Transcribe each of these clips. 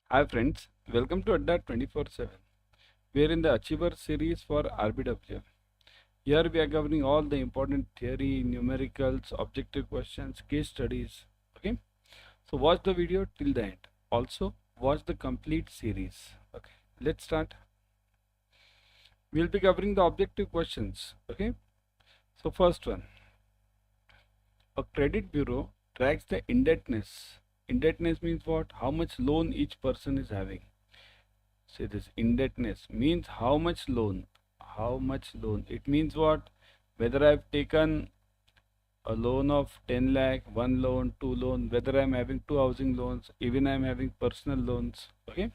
Hi friends, welcome to Adda 24/7. We are in the Achiever series for RBWM. Here we are covering all the important theory, numericals, objective questions, case studies. Okay, so watch the video till the end. Also, watch the complete series. Okay, let's start. We'll be covering the objective questions. Okay, so first one, a credit bureau tracks the indebtedness. Indebtedness means what? How much loan each person is having. Say this indebtedness means how much loan. How much loan? It means what? Whether I've taken a loan of 10 lakh, one loan, two loan, whether I'm having two housing loans, even I'm having personal loans. Okay.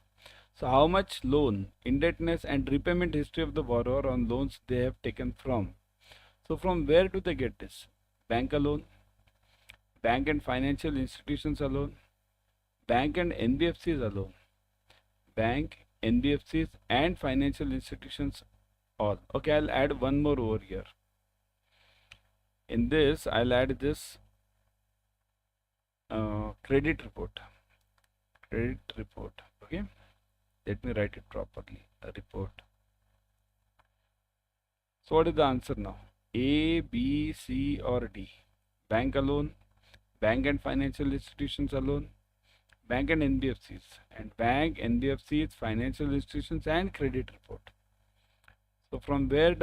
So how much loan, indebtedness and repayment history of the borrower on loans they have taken from. So from where do they get this? Bank alone, bank and financial institutions alone, bank and NBFCs alone, bank, NBFCs and financial institutions all. Okay, I'll add one more over here. In this, I'll add this credit report. Credit report. Okay, let me write it properly. A report. So what is the answer now? A, B, C, or D? Bank alone, bank and financial institutions alone, bank and NBFCs, and bank, NBFCs, financial institutions, and credit report. So from where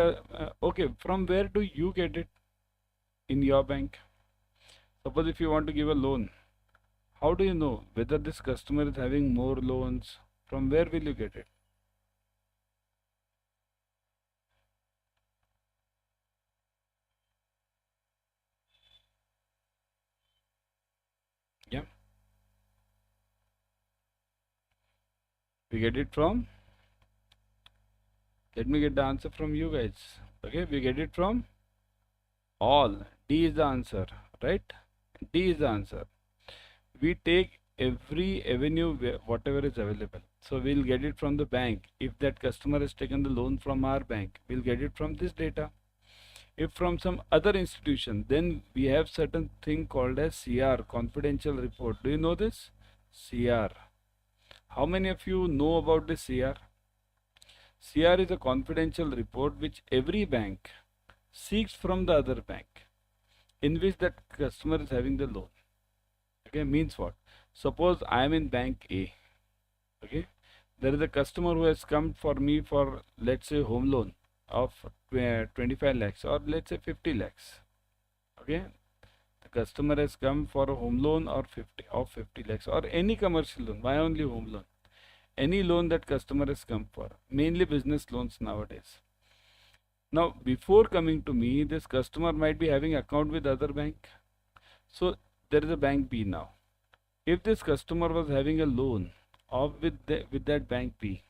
from where do you get it in your bank? Suppose if you want to give a loan, how do you know whether this customer is having more loans? From where will you get it? Yeah, we get it from, let me get the answer from you guys. Okay, we get it from all. D is the answer, right? D is the answer. We take every avenue whatever is available. So we'll get it from the bank. If that customer has taken the loan from our bank, we'll get it from this data. If from some other institution, then we have certain thing called as CR, confidential report. Do you know this? CR. How many of you know about this CR? CR is a confidential report which every bank seeks from the other bank in which that customer is having the loan. Okay, means what? Suppose I am in bank A. Okay, there is a customer who has come for me for, let's say, home loan of 25 lakhs or let's say 50 lakhs. Okay, the customer has come for a home loan or 50 lakhs or any commercial loan. Why only home loan? Any loan that customer has come for, mainly business loans nowadays. Now before coming to me, this customer might be having account with other bank. So there is a bank B now. If this customer was having a loan of with that bank B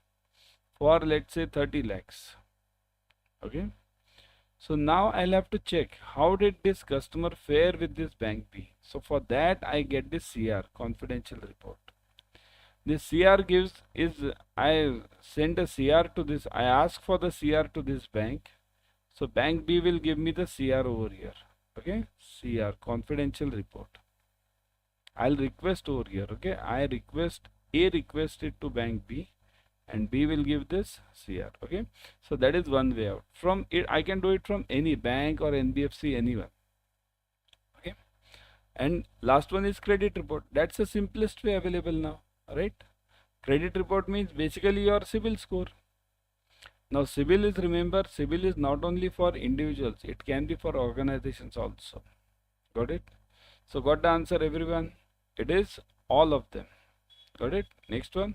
for let's say 30 lakhs. Okay, so now I'll have to check how did this customer fare with this bank B. So for that I get this CR, confidential report. This CR gives is, I send a CR to this, I ask for the CR to this bank. So bank B will give me the CR over here. Okay, CR, confidential report. I'll request over here. Okay, I request A, request it to bank B, and B will give this CR. Okay, so that is one way out. From it I can do it from any bank or NBFC, anyone. Okay, and last one is credit report. That's the simplest way available now, right? Credit report means basically your CIBIL score. Now CIBIL is, remember, CIBIL is not only for individuals, it can be for organizations also. Got it? So got the answer everyone? It is all of them. Got it? Next one.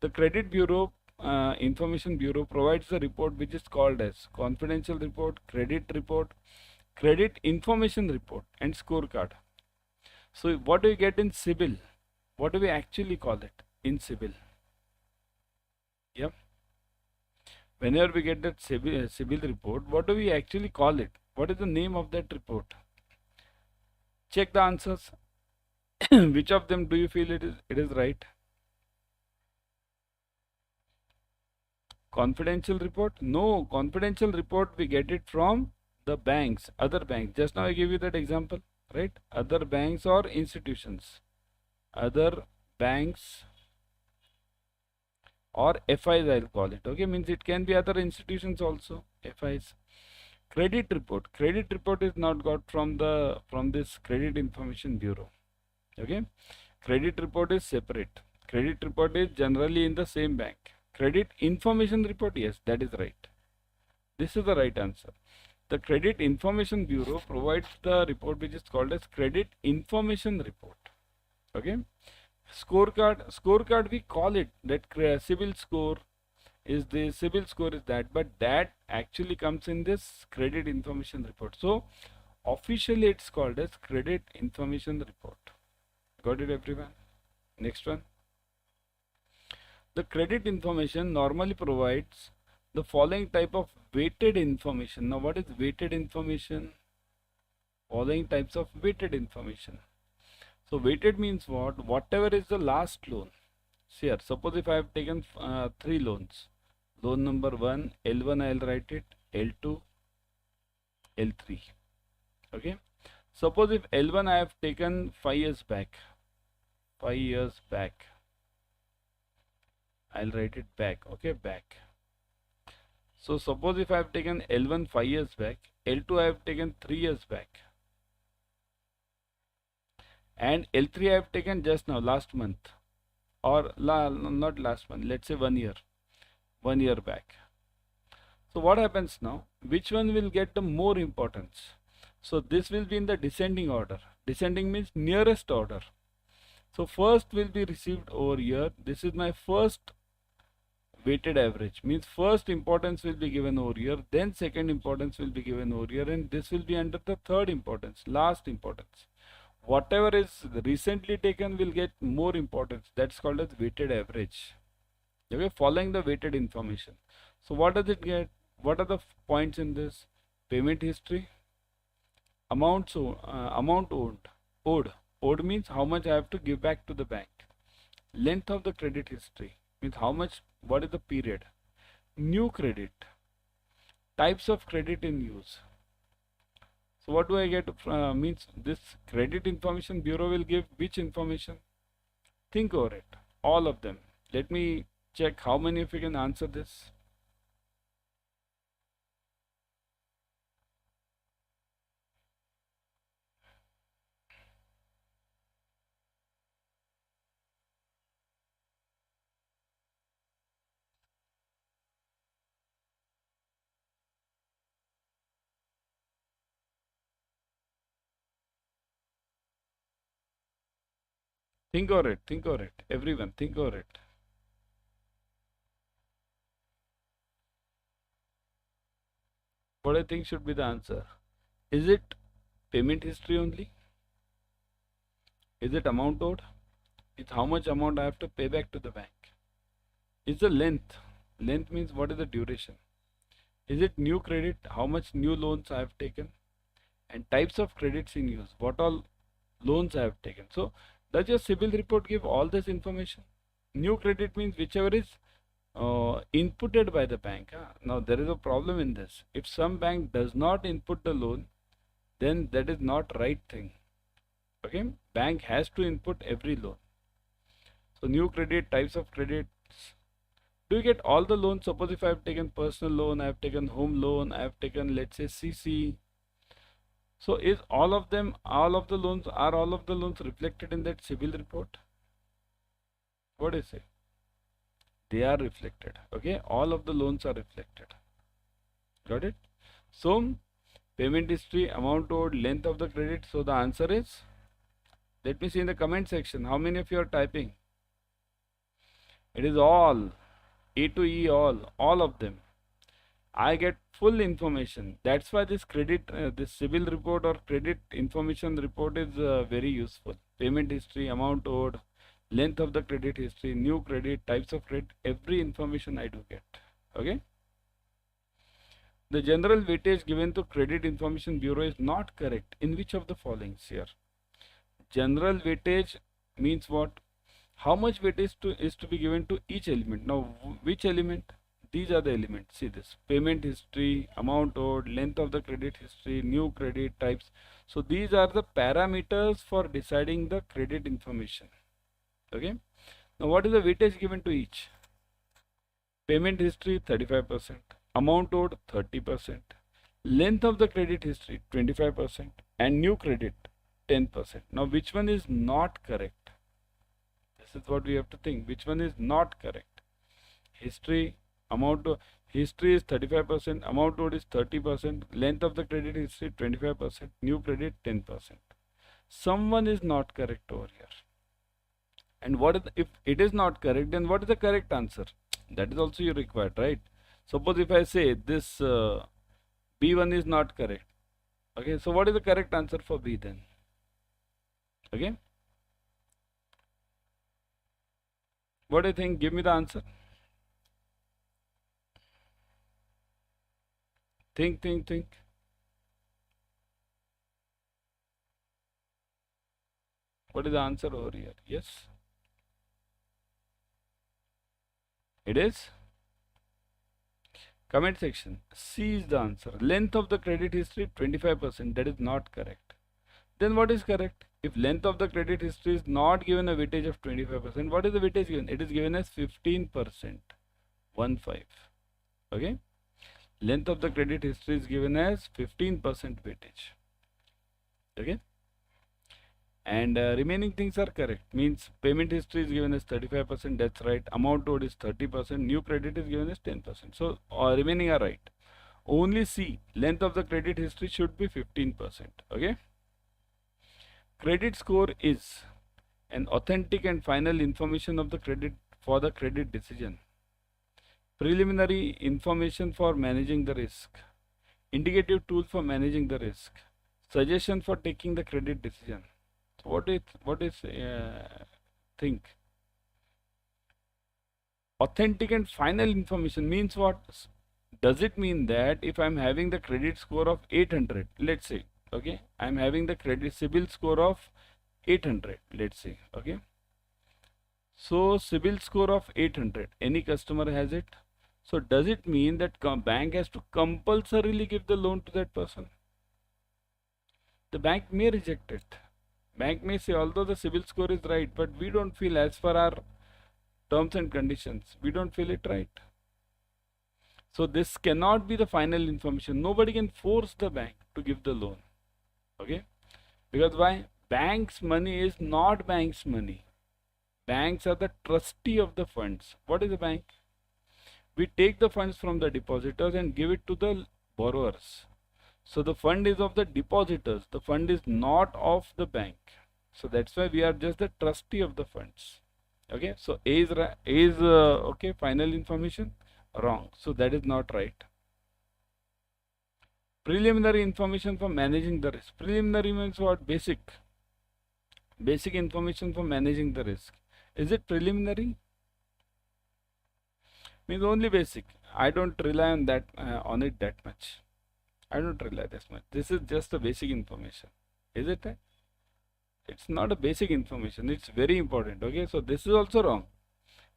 The Credit Bureau, Information Bureau provides the report which is called as confidential report, credit report, credit information report, and scorecard. So what do you get in CIBIL? What do we actually call it in CIBIL? Yep. Whenever we get that CIBIL report, what do we actually call it? What is the name of that report? Check the answers. Which of them do you feel it is right? Confidential report? No, confidential report we get it from the banks, other banks. Just now I gave you that example, right? Other banks or institutions. Other banks or FIs I'll call it. Okay, means it can be other institutions also. FIs. Credit report. Credit report is not got from this Credit Information Bureau. Okay, credit report is separate. Credit report is generally in the same bank. Credit Information Report, yes, that is right. This is the right answer. The Credit Information Bureau provides the report which is called as Credit Information Report. Okay, scorecard we call it that CIBIL score is this, CIBIL score is that, but that actually comes in this Credit Information Report. So officially it's called as Credit Information Report. Got it, everyone? Next one. The credit information normally provides the following type of weighted information. Now what is weighted information? Following types of weighted information. So weighted means what? Whatever is the last loan. See here, suppose if I have taken 3 loans. Loan number 1, L1 I will write it, L2, L3. Okay. Suppose if L1 I have taken 5 years back. 5 years back. I'll write it back. Okay, back. So suppose if I have taken L1 5 years back, L2 I have taken 3 years back, and L3 I have taken just now, last month, or not last month, let's say 1 year, 1 year back. So what happens now? Which one will get the more importance? So this will be in the descending order. Descending means nearest order. So first will be received over here. This is my first weighted average, means first importance will be given over here, then second importance will be given over here, and this will be under the third importance, last importance. Whatever is recently taken will get more importance. That's called as weighted average. Okay, following the weighted information. So what does it get? What are the points in this? Payment history, amount owed. Owed means how much I have to give back to the bank. Length of the credit history means how much, what is the period. New credit, types of credit in use. So what do I get? Means this Credit Information Bureau will give which information? Think over it, all of them. Let me check how many of you can answer this. Think over it, everyone, think over it. What I think should be the answer? Is it payment history only? Is it amount owed? It's how much amount I have to pay back to the bank. Is the length? Length means what is the duration? Is it new credit? How much new loans I have taken? And types of credits in use. What all loans I have taken? So does your CIBIL report give all this information? New credit means whichever is inputted by the bank. Now there is a problem in this. If some bank does not input the loan, then that is not right thing. Okay, bank has to input every loan. So new credit, types of credits. Do you get all the loans? Suppose if I have taken personal loan, I have taken home loan, I have taken, let's say, CC. So is all of the loans reflected in that CIBIL report? What is it? They are reflected. Okay, all of the loans are reflected. Got it? So payment history, amount owed, length of the credit. So the answer is, let me see in the comment section, how many of you are typing? It is all, A to E, all of them. I get full information. That's why this this CIBIL report or credit information report is very useful. Payment history, amount owed, length of the credit history, new credit, types of credit, every information I do get. Okay. The general weightage given to Credit Information Bureau is not correct. In which of the following here? General weightage means what? How much weightage is to be given to each element. Now which element? These are the elements. See this: payment history, amount owed, length of the credit history, new credit types. So these are the parameters for deciding the credit information. Okay. Now what is the weightage given to each? Payment history 35%, amount owed 30%, length of the credit history 25%, and new credit 10%. Now, which one is not correct? This is what we have to think. Which one is not correct? History, amount of history is 35%, amount owed is 30%, length of the credit history 25%, new credit 10%. Someone is not correct over here. And what is if it is not correct, then what is the correct answer? That is also you required, right? Suppose if I say this B1 is not correct. Okay, so what is the correct answer for B then? Okay. What do you think? Give me the answer. Think. What is the answer over here? Yes. It is? Comment section. C is the answer. Length of the credit history 25%. That is not correct. Then what is correct? If length of the credit history is not given a weightage of 25%, what is the weightage given? It is given as 15%. 1-5. Okay. Length of the credit history is given as 15% weightage. Okay. And remaining things are correct. Means payment history is given as 35%. That's right. Amount owed is 30%. New credit is given as 10%. So remaining are right. Only C, length of the credit history should be 15%. Okay. Credit score is an authentic and final information of the credit for the credit decision. Preliminary information for managing the risk. Indicative tool for managing the risk. Suggestion for taking the credit decision. So what is think? Authentic and final information means what? Does it mean that if I'm having the credit score of 800, let's say, okay, I'm having the credit CIBIL score of 800, let's say, okay. So CIBIL score of 800, any customer has it. So does it mean that bank has to compulsorily give the loan to that person? The bank may reject it. Bank may say, although the CIBIL score is right, but we don't feel, as per our terms and conditions, we don't feel it right. So this cannot be the final information. Nobody can force the bank to give the loan. Okay. Because why? Bank's money is not bank's money. Banks are the trustee of the funds. What is a bank? We take the funds from the depositors and give it to the borrowers. So the fund is of the depositors. The fund is not of the bank. So that's why we are just the trustee of the funds. Okay. So A is okay. Final information wrong. So that is not right. Preliminary information for managing the risk. Preliminary means what? Basic. Basic information for managing the risk. Is it preliminary? Means only basic. I don't rely on that on it that much. I don't rely this much. This is just a basic information. Is it? It's not a basic information. It's very important. Okay. So this is also wrong.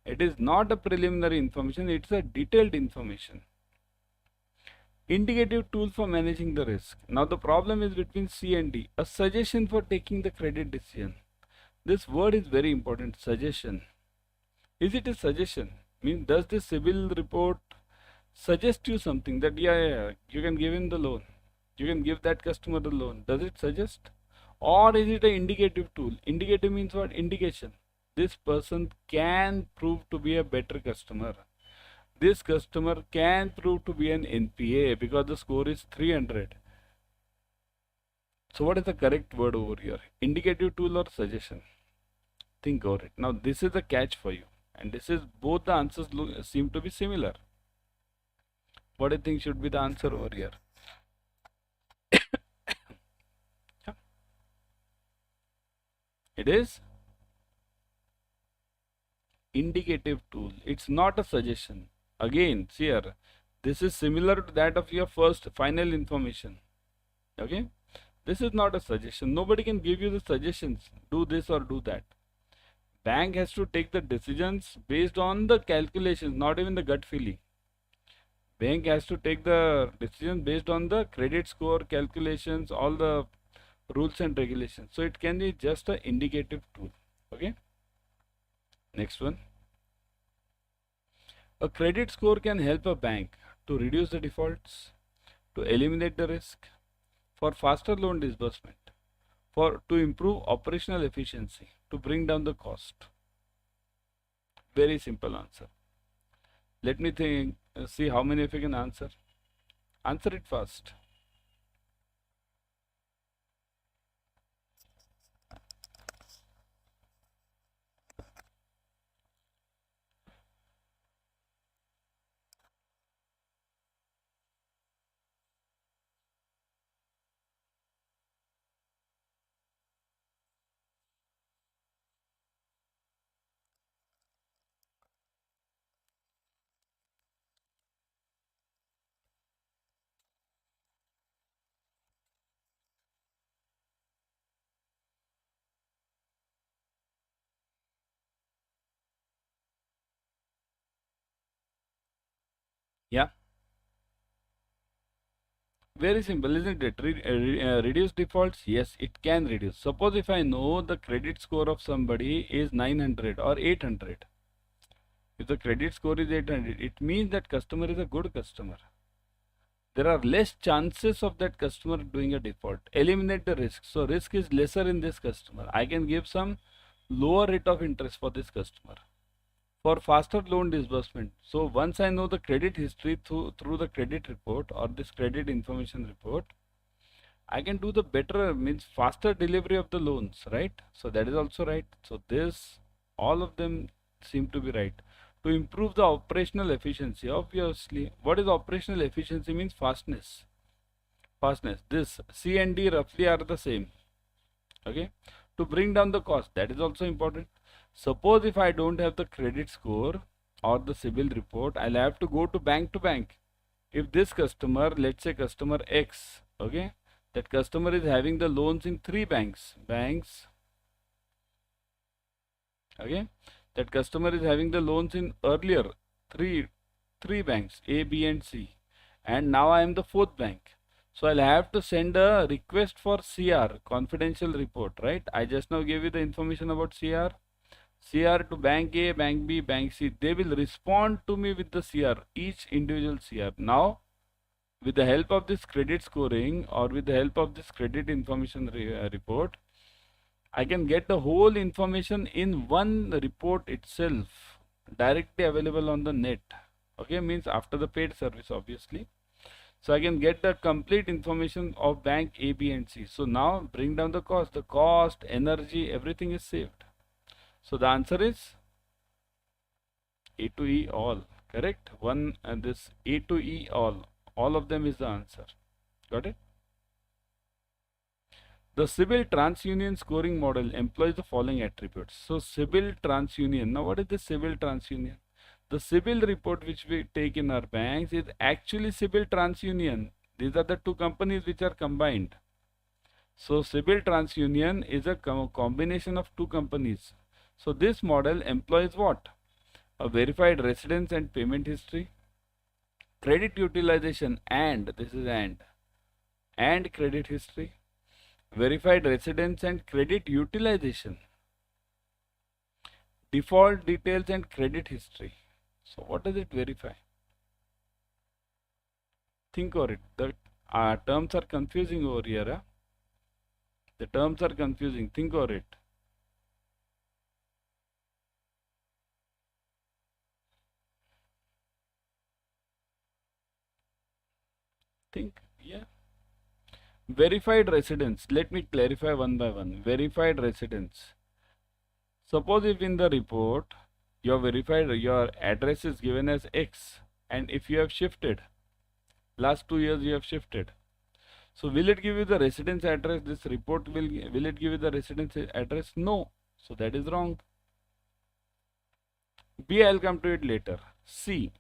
It is not a preliminary information. It's a detailed information. Indicative tool for managing the risk. Now the problem is between C and D. A suggestion for taking the credit decision. This word is very important. Suggestion. Is it a suggestion? Means does this CIBIL report suggest you something that yeah, you can give him the loan, you can give that customer the loan? Does it suggest? Or is it an indicative tool? Indicative means what? Indication. This person can prove to be a better customer. This customer can prove to be an NPA because the score is 300. So what is the correct word over here? Indicative tool or suggestion? Think over it. Now this is the catch for you. And this is both the answers seem to be similar. What do you think should be the answer over here? It is indicative tool. It's not a suggestion. Again, see here, this is similar to that of your first final information. Okay. This is not a suggestion. Nobody can give you the suggestions. Do this or do that. Bank has to take the decisions based on the calculations, not even the gut feeling. Bank has to take the decision based on the credit score calculations, all the rules and regulations. So it can be just an indicative tool. Okay. Next one. A credit score can help a bank to reduce the defaults, to eliminate the risk, for faster loan disbursement, for to improve operational efficiency, to bring down the cost. Very simple answer. Let me think, see how many of you can answer. Answer it fast. Yeah, very simple, isn't it? Reduce defaults? Yes, it can reduce. Suppose if I know the credit score of somebody is 900 or 800. If the credit score is 800, it means that customer is a good customer. There are less chances of that customer doing a default. Eliminate the risk. So risk is lesser in this customer. I can give some lower rate of interest for this customer. For faster loan disbursement. So once I know the credit history through the credit report or this credit information report, I can do the better, means faster delivery of the loans, right? So that is also right. So this, all of them seem to be right. To improve the operational efficiency, obviously, what is operational efficiency? Means fastness. Fastness. This C and D roughly are the same. Okay. To bring down the cost, that is also important. Suppose if I don't have the credit score or the CIBIL report, I'll have to go to bank. If this customer, let's say customer X, okay, that customer is having the loans in 3 banks, okay, that customer is having the loans in earlier three banks, A, B and C, and now I am the 4th bank. So I'll have to send a request for CR, confidential report, right? I just now gave you the information about CR to bank A, bank B, bank C. They will respond to me with the CR, each individual CR. Now, with the help of this credit scoring or with the help of this credit information report, I can get the whole information in one report itself, directly available on the net. Okay, means after the paid service, obviously. So I can get the complete information of bank A, B and C. So now bring down the cost, energy, everything is saved. So the answer is A to E all, correct? One and this A to E all of them is the answer. Got it? The CIBIL TransUnion scoring model employs the following attributes. So CIBIL TransUnion. Now what is the CIBIL TransUnion? The CIBIL report which we take in our banks is actually CIBIL TransUnion. These are the two companies which are combined. So CIBIL TransUnion is a combination of two companies. So this model employs what? A verified residence and payment history, credit utilization and, this is and credit history, verified residence and credit utilization, default details and credit history. So what does it verify? Think over it. The terms are confusing over here. Huh? The terms are confusing. Think over it. Think, yeah. Verified residence. Let me clarify one by one. Verified residence. Suppose if in the report your address is given as X, and if you have shifted, last 2 years you have shifted. So will it give you the residence address? This report will it give you the residence address? No. So that is wrong. B, I'll come to it later. C,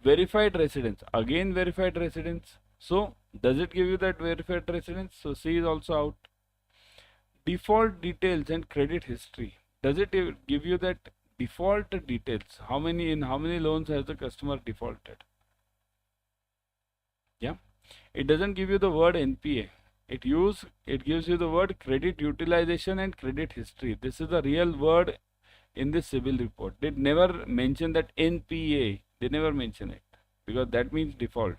verified residence. Again verified residence. So does it give you that verified residence? So C is also out. Default details and credit history. Does it give you that default details? How many loans has the customer defaulted? Yeah. It doesn't give you the word NPA. It gives you the word credit utilization and credit history. This is the real word in this CIBIL report. It never mentioned that NPA They never mention it because that means default.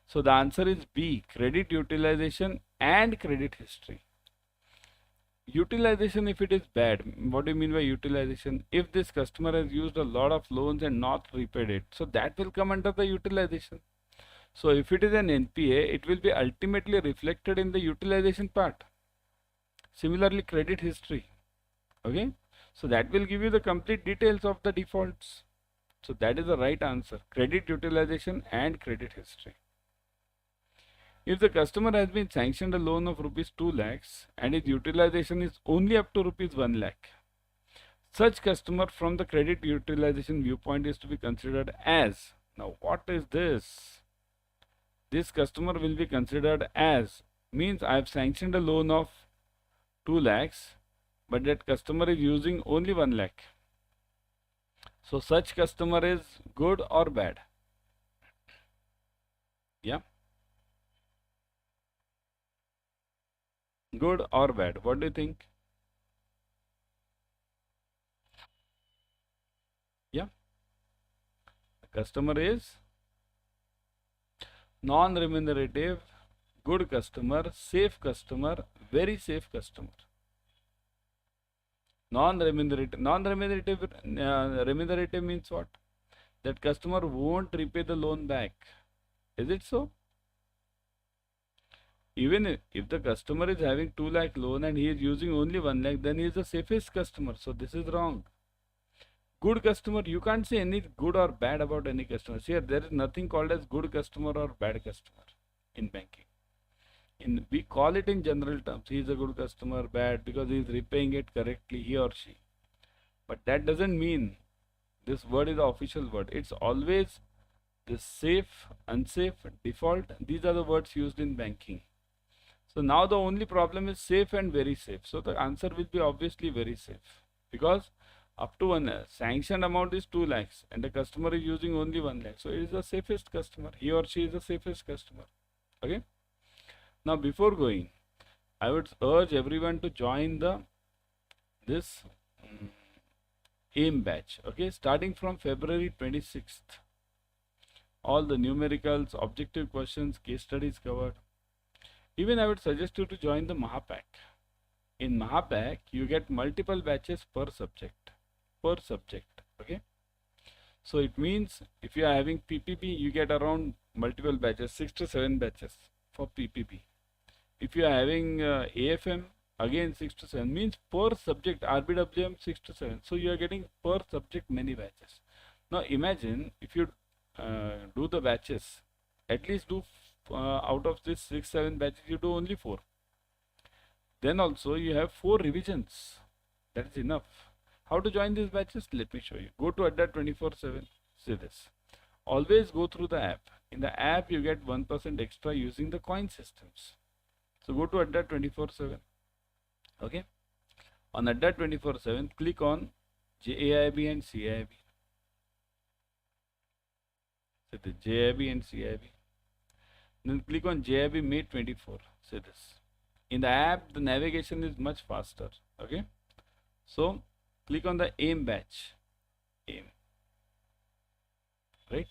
So the answer is B, credit utilization and credit history. Utilization, if it is bad, what do you mean by utilization? If this customer has used a lot of loans and not repaid it, so that will come under the utilization. So if it is an NPA, it will be ultimately reflected in the utilization part. Similarly, credit history. Okay, so that will give you the complete details of the defaults. So that is the right answer, credit utilization and credit history. If the customer has been sanctioned a loan of rupees 2 lakhs and his utilization is only up to rupees 1 lakh, such customer from the credit utilization viewpoint is to be considered as, now what is this? This customer will be considered as, means I have sanctioned a loan of 2 lakhs, but that customer is using only 1 lakh. So such customer is good or bad? Yeah. Good or bad? What do you think? Yeah. The customer is non-remunerative, good customer, safe customer, very safe customer. Non-remunerative remunerative means what? That customer won't repay the loan back. Is it so? Even if the customer is having 2 lakh loan and he is using only 1 lakh, then he is the safest customer. So this is wrong. Good customer, you can't say any good or bad about any customer. Here, there is nothing called as good customer or bad customer in banking. We call it in general terms. He is a good customer, bad, because he is repaying it correctly, he or she. But that doesn't mean this word is the official word. It's always the safe, unsafe, default. These are the words used in banking. So now the only problem is safe and very safe. So the answer will be obviously very safe, because up to one sanctioned amount is 2 lakhs and the customer is using only 1 lakh. So it is the safest customer. He or she is the safest customer. Okay. Now before going, I would urge everyone to join this AIM batch. Okay, starting from February 26th. All the numericals, objective questions, case studies covered. Even I would suggest you to join the Mahapack. In Mahapack, you get multiple batches per subject. Okay. So it means if you are having PPB, you get around multiple batches, 6 to 7 batches for PPB. If you are having AFM, again 6 to 7, means per subject, RBWM 6 to 7. So you are getting per subject many batches. Now imagine if you do the batches, at least do out of this 6-7 batches, you do only 4. Then also you have 4 revisions. That is enough. How to join these batches? Let me show you. Go to Adda 24/7. See this. Always go through the app. In the app, you get 1% extra using the coin systems. So go to Adda 24/7. Okay. On Adda 24/7, click on JAIB and CIB. See the JAIB and CIB. Then click on JAIB May 24. See this. In the app, the navigation is much faster. Okay. So click on the AIM batch. AIM. Right.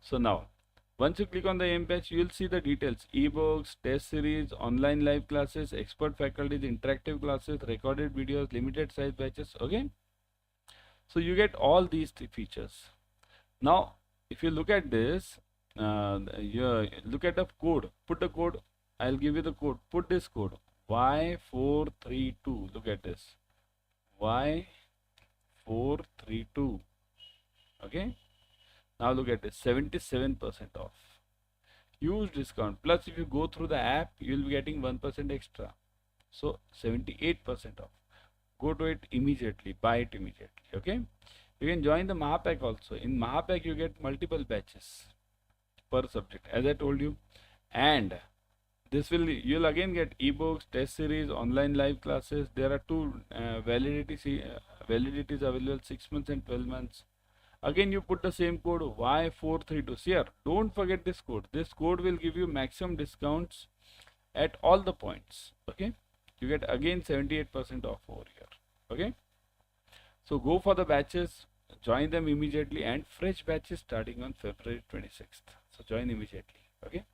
So now, once you click on the AIM batch, you will see the details: ebooks, test series, online live classes, expert faculties, interactive classes, recorded videos, limited size batches. Okay. So you get all these 3 features. Now, if you look at this, you look at the code. Put the code. I'll give you the code. Put this code Y432. Look at this. Y432. Okay. Now look at this. 77% off. Huge discount. Plus, if you go through the app, you will be getting 1% extra. So 78% off. Go to it immediately. Buy it immediately. Okay. You can join the Mahapack also. In Mahapack, you get multiple batches per subject, as I told you, and this will, you'll again get ebooks, test series, online live classes. There are 2 validities available, 6 months and 12 months. Again, you put the same code Y432. Here, don't forget this code. This code will give you maximum discounts at all the points. Okay, you get again 78% off over here. Okay, so go for the batches. join them immediately, and fresh batch is starting on February 26th. So join immediately. Okay.